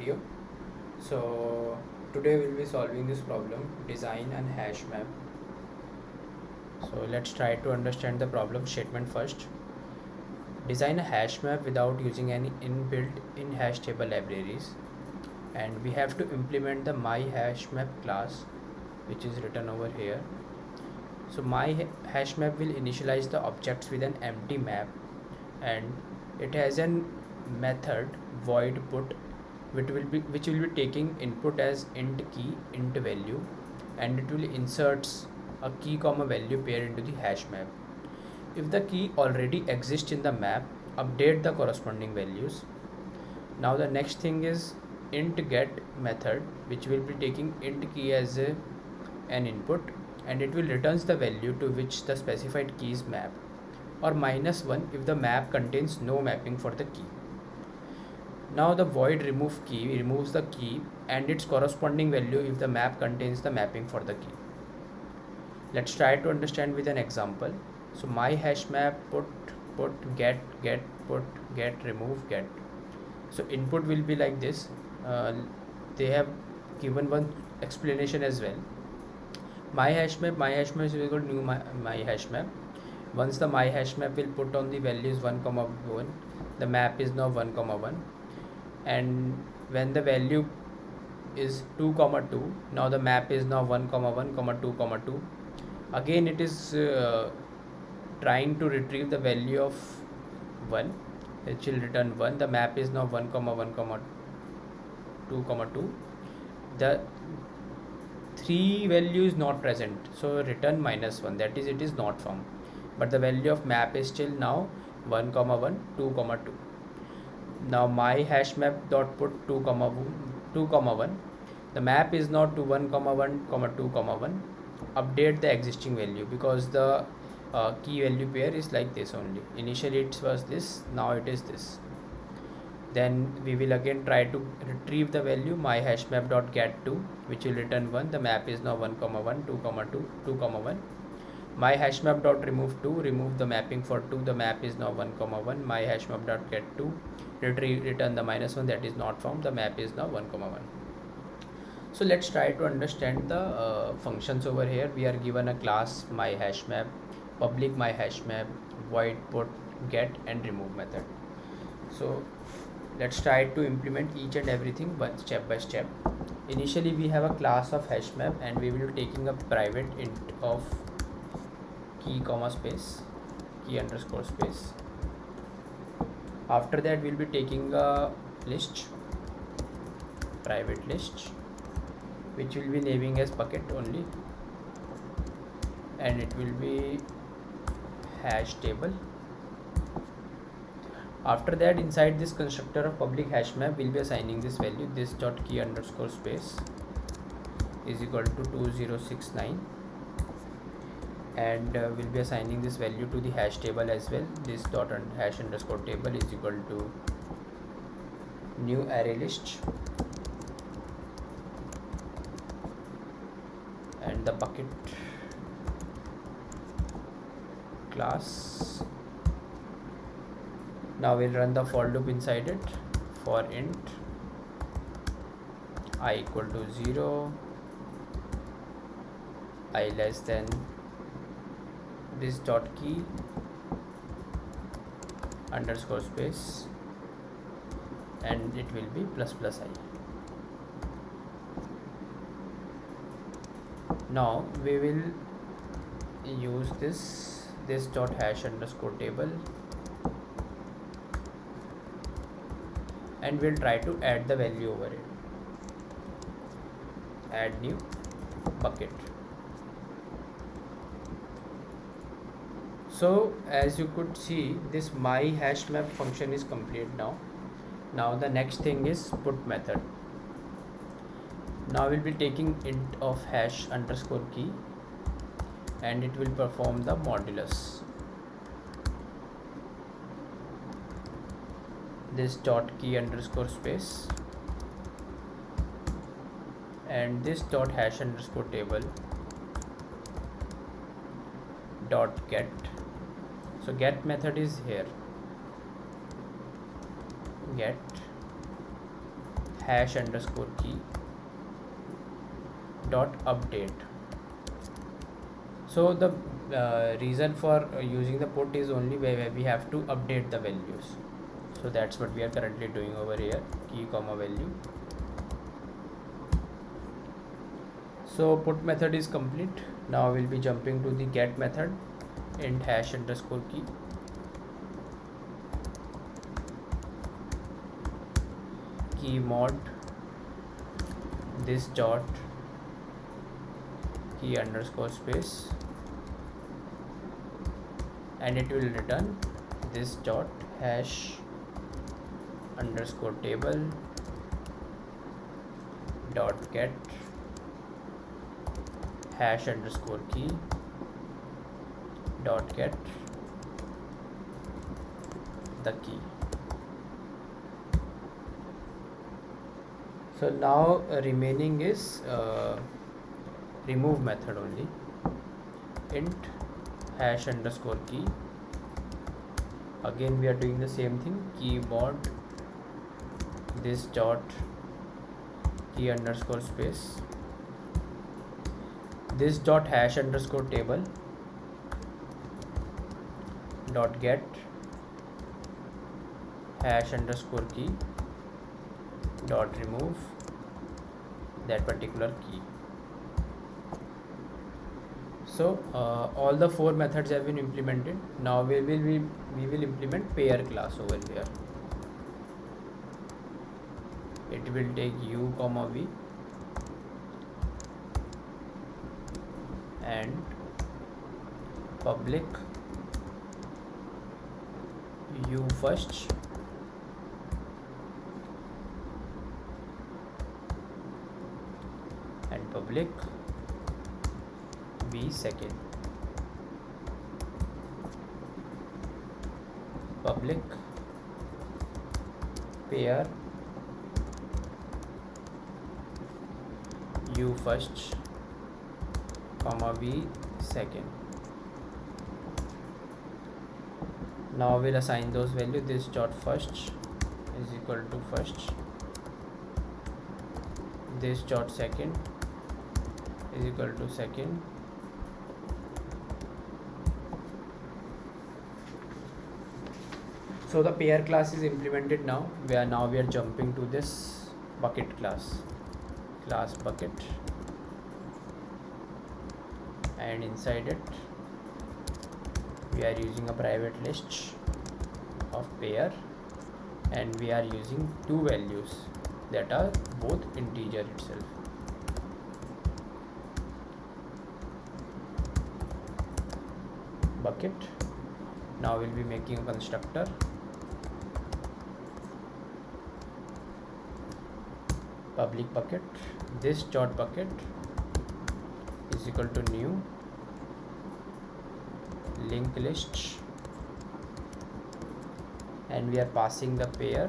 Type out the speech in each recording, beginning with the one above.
video. So today we'll be solving this problem, design and hash map. So let's try to understand the problem statement first. Design a hash map without using any inbuilt in hash table libraries, and we have to implement the my hash map class, which is written over here. So my hash map will initialize the objects with an empty map, and it has an method void put which will be taking input as int key int value, and it will inserts a key comma value pair into the hash map. If the key already exists in the map, update the corresponding values. Now the next thing is int get method, which will be taking int key as an input, and it will returns the value to which the specified key is mapped, or -1 if the map contains no mapping for the key. Now the void remove key removes the key and its corresponding value if the map contains the mapping for the key. Let's try to understand with an example. So my hash map put get put remove get. So input will be like this. They have given one explanation as well. My hash map is equal to new my hash map. Once the my hash map will put on the values 1, 1, the map is now 1, 1, and when the value is 2, 2, now the map is now 1, 1, 2, 2. Again it is trying to retrieve the value of 1, it will return 1. The map is now 1, 1, 2, 2. The 3 value is not present, so return -1, that is it is not found, but the value of map is still now 1, 1, 2, 2. Now my hash map dot put 2, 1. The map is now to 1, 1, 2, 1. Update the existing value, because the key value pair is like this only. Initially it was this, now it is this. Then we will again try to retrieve the value my hash map dot get 2, which will return 1. The map is now 1, 1, 2, 2, 1. My hash map dot remove 2, remove the mapping for 2. The map is now 1, 1. My hash map dot get 2, return the -1, that is not found. The map is now 1, 1. So let's try to understand the functions over here. We are given a class my hash map, public my hash map, void put get and remove method. So let's try to implement each and everything but step by step. Initially we have a class of hash map, and we will be taking a private int of key comma space, key underscore space. After that we'll be taking a list, private list, which will be naming as bucket only, and it will be hash table. After that, inside this constructor of public hash map, we'll be assigning this value, this dot key underscore space is equal to 2069, and we'll be assigning this value to the hash table as well. This dot hash underscore table is equal to new array list, and the bucket class. Now we'll run the for loop inside it. For int I equal to 0, I less than this dot key underscore space, and it will be ++i. Now we will use this dot hash underscore table, and we'll try to add the value over it. Add new bucket. So as you could see, this my hash map function is complete now. Now the next thing is put method. Now we'll be taking int of hash underscore key, and it will perform the modulus. This dot key underscore space, and this dot hash underscore table dot get. So get method is here, get hash underscore key dot update. So the reason for using the put is only where we have to update the values. So that's what we are currently doing over here, key comma value. So put method is complete. Now we'll be jumping to the get method, int hash underscore key mod this dot key underscore space, and it will return this dot hash underscore table dot get hash underscore key dot get the key. So now remaining is remove method only, int hash underscore key. Again we are doing the same thing, key mod this dot key underscore space, this dot hash underscore table dot get hash underscore key dot remove that particular key. So all the 4 methods have been implemented. Now we will implement pair class over here. It will take u comma v and public u first and public v second. Public pair u first comma v second. Now we'll assign those values. This dot first is equal to first, this dot second is equal to second, so the pair class is implemented. Now we are jumping to this bucket class bucket, and inside it we are using a private list of pair, and we are using 2 values that are both integer itself. Bucket. Now we'll be making a constructor, public bucket, this dot bucket is equal to new linked list, and we are passing the pair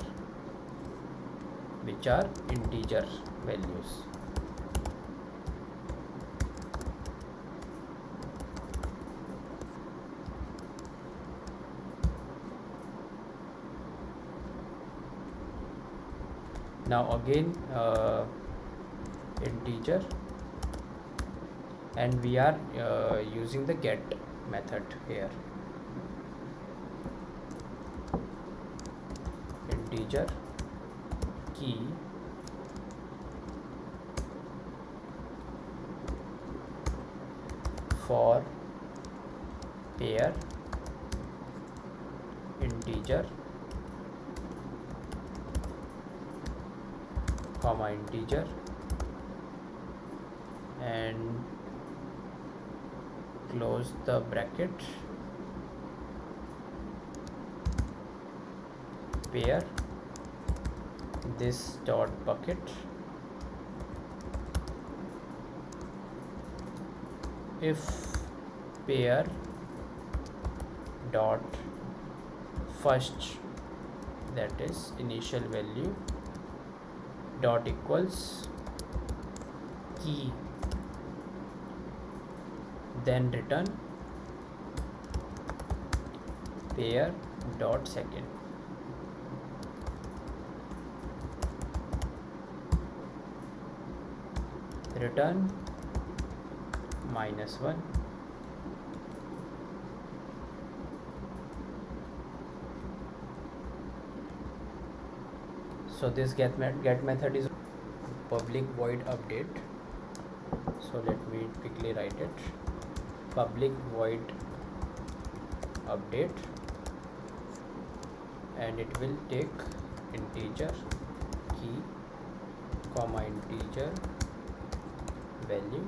which are integer values. Now again integer, and we are using the get method here. Integer key for pair integer comma integer, and close the bracket, pair this dot bucket if pair dot first, that is initial value, dot equals key, then return pair dot second. return -1. So this get method is public void update. So let me quickly write it. Public void update, and it will take integer key comma integer value.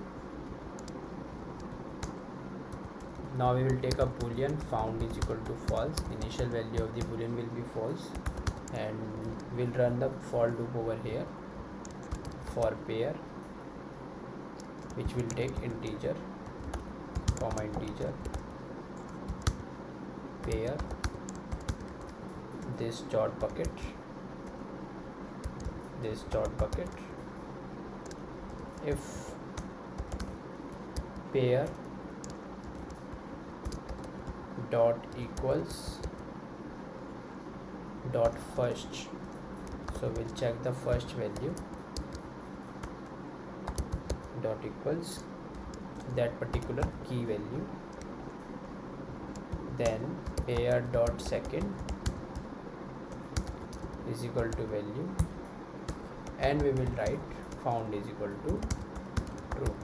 Now we will take a boolean found is equal to false. Initial value of the boolean will be false, and we'll run the for loop over here for pair, which will take integer comma integer pair this dot bucket if pair dot equals dot first. So we'll check the first value dot equals that particular key value. Then pair dot second is equal to value, and we will write found is equal to true.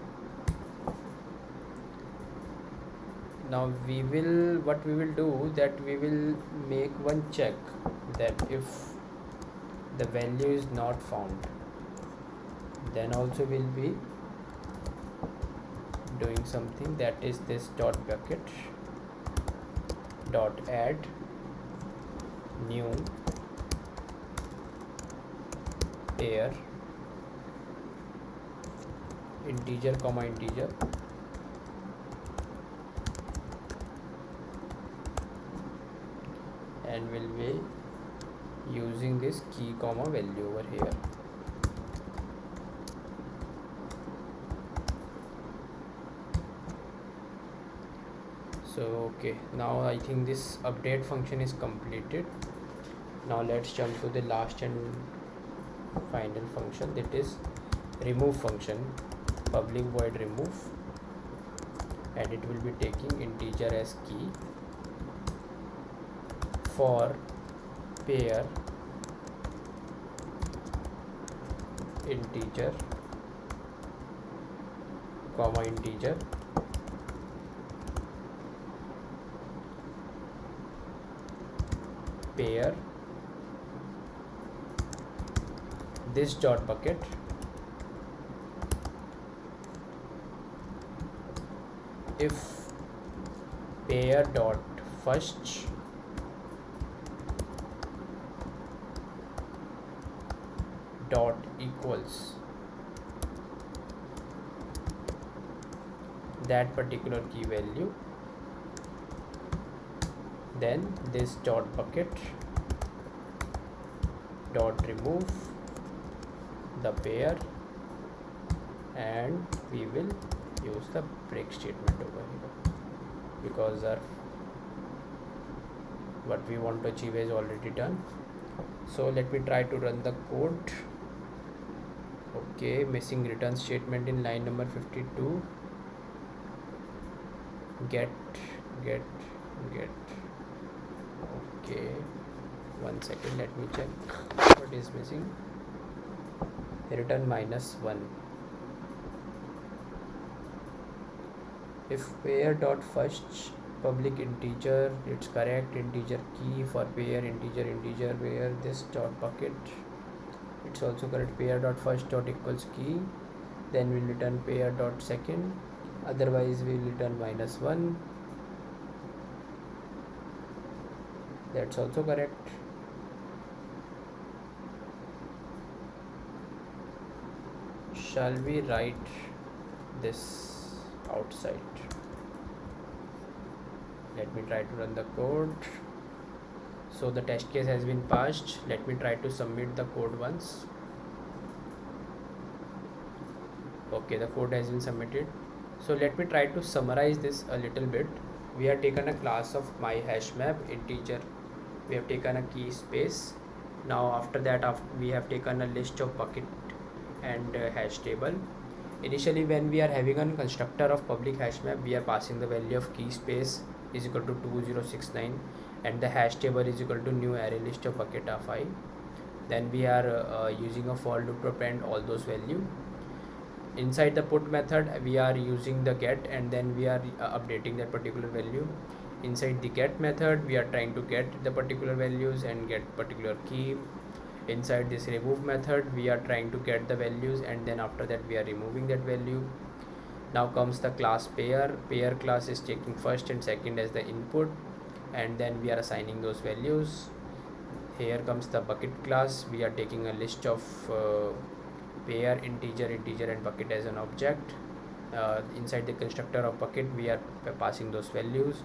Now what we will do that we will make one check that if the value is not found, then also we'll be doing something, that is this dot bucket dot add new pair integer comma integer and will be using this key comma value over here. So okay, now I think this update function is completed. Now let's jump to the last and final function, that is remove function, public void remove, and it will be taking integer as key for pair integer comma integer pair this dot bucket if pair dot first dot equals that particular key value, then this dot bucket dot remove the pair, and we will use the break statement over here because what we want to achieve is already done. So let me try to run the code. Okay, missing return statement in line number 52. Get okay, 1 second, let me check what is missing. Return -1 if pair dot first public integer, it's correct, integer key for pair integer where this dot bucket, it's also correct, pair dot first dot equals key, then we'll return pair dot second, otherwise we'll return -1, that's also correct. Shall we write this outside? Let me try to run the code. So the test case has been passed. Let me try to submit the code once. Okay, the code has been submitted. So let me try to summarize this a little bit. We have taken a class of my HashMap integer, we have taken a key space. Now after that we have taken a list of bucket and hash table. Initially, when we are having a constructor of public hash map, we are passing the value of key space is equal to 2069 and the hash table is equal to new array list of bucket of I. Then we are using a for loop to append all those values. Inside the put method, we are using the get and then we are updating that particular value. Inside the get method, we are trying to get the particular values and get particular key. Inside this remove method, we are trying to get the values and then after that we are removing that value. Now comes the class pair class is taking first and second as the input and then we are assigning those values. Here comes the bucket class. We are taking a list of pair, integer and bucket as an object. Inside the constructor of bucket, we are passing those values.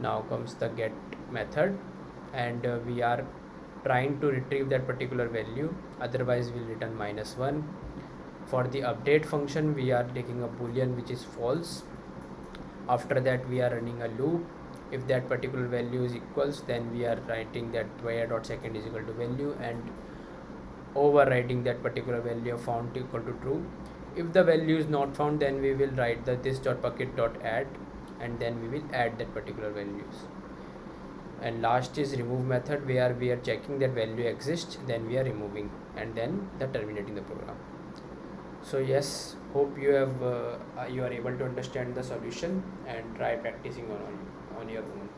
Now comes the get method and we are trying to retrieve that particular value, otherwise we'll return -1. For the update function, we are taking a boolean which is false. After that, we are running a loop. If that particular value is equals, then we are writing that where.second is equal to value and overriding that particular value of found equal to true. If the value is not found, then we will write the this.bucket.add and then we will add that particular values. And last is remove method, where we are checking that value exists, then we are removing and then the terminating the program. So yes, hope you have you are able to understand the solution and try practicing on your own.